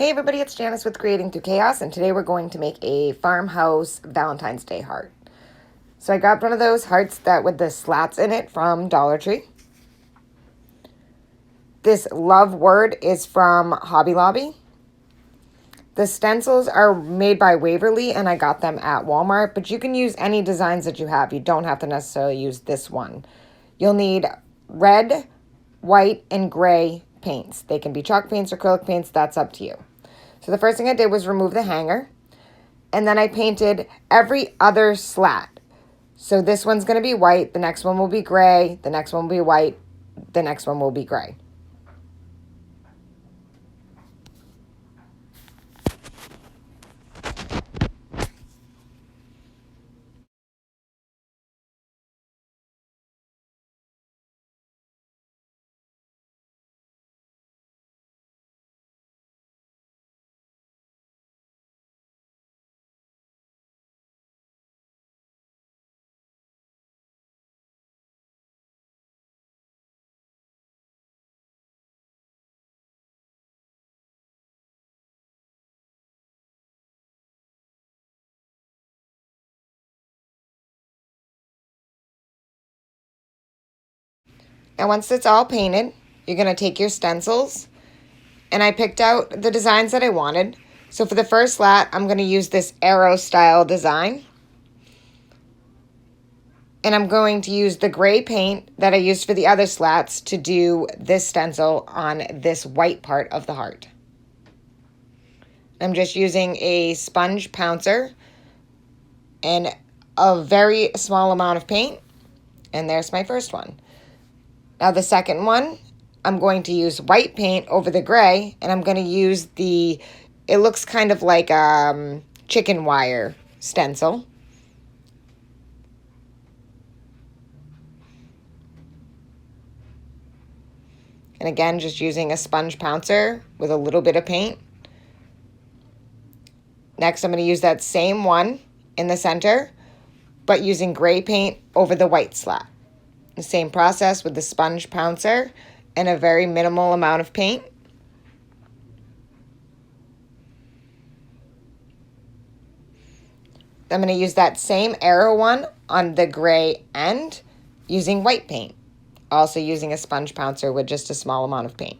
Hey everybody, it's Janice with Creating Through Chaos, and today we're going to make a Farmhouse Valentine's Day heart. So I grabbed one of those hearts that with the slats in it from Dollar Tree. This love word is from Hobby Lobby. The stencils are made by Waverly, and I got them at Walmart, but you can use any designs that you have. You don't have to necessarily use this one. You'll need red, white, and gray paints. They can be chalk paints or acrylic paints, that's up to you. So the first thing I did was remove the hanger, and then I painted every other slat. So this one's going to be white, the next one will be gray, the next one will be white, the next one will be gray. And once it's all painted, you're going to take your stencils, and I picked out the designs that I wanted. So for the first slat, I'm going to use this arrow style design. And I'm going to use the gray paint that I used for the other slats to do this stencil on this white part of the heart. I'm just using a sponge pouncer and a very small amount of paint. And there's my first one. Now the second one, I'm going to use white paint over the gray, and I'm going to use it looks kind of like chicken wire stencil. And again, just using a sponge pouncer with a little bit of paint. Next, I'm going to use that same one in the center, but using gray paint over the white slat. The same process with the sponge pouncer and a very minimal amount of paint. I'm going to use that same arrow one on the gray end using white paint. Also using a sponge pouncer with just a small amount of paint.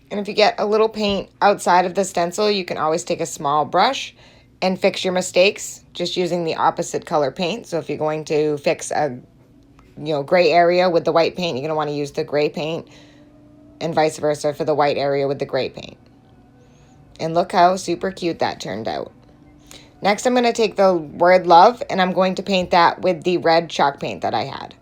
And if you get a little paint outside of the stencil, you can always take a small brush and fix your mistakes just using the opposite color paint. So if you're going to fix a gray area with the white paint, you're going to want to use the gray paint, and vice versa for the white area with the gray paint. And look how super cute that turned out. Next, I'm going to take the word love, and I'm going to paint that with the red chalk paint that I had.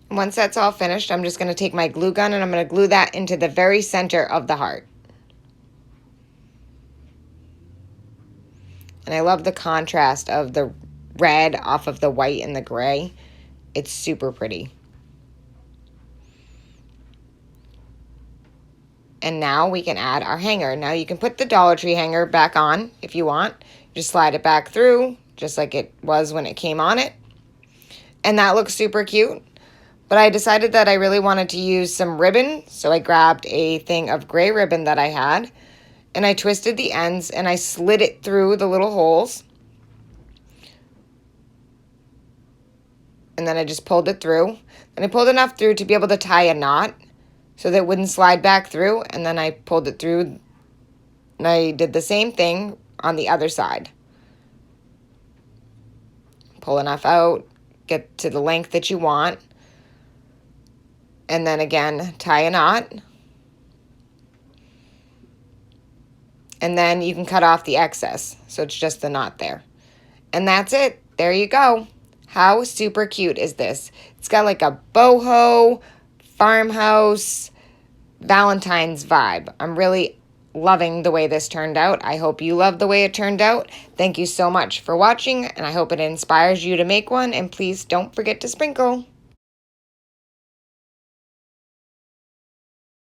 Once that's all finished, I'm just going to take my glue gun and I'm going to glue that into the very center of the heart. And I love the contrast of the red off of the white and the gray. It's super pretty. And now we can add our hanger. Now you can put the Dollar Tree hanger back on if you want. Just slide it back through, just like it was when it came on it. And that looks super cute. But I decided that I really wanted to use some ribbon, so I grabbed a thing of gray ribbon that I had, and I twisted the ends, and I slid it through the little holes. And then I just pulled it through. And I pulled enough through to be able to tie a knot so that it wouldn't slide back through, and then I pulled it through, and I did the same thing on the other side. Pull enough out, get to the length that you want. And then again, tie a knot. And then you can cut off the excess. So it's just the knot there. And that's it. There you go. How super cute is this? It's got like a boho, farmhouse, Valentine's vibe. I'm really loving the way this turned out. I hope you love the way it turned out. Thank you so much for watching, and I hope it inspires you to make one. And please don't forget to sprinkle.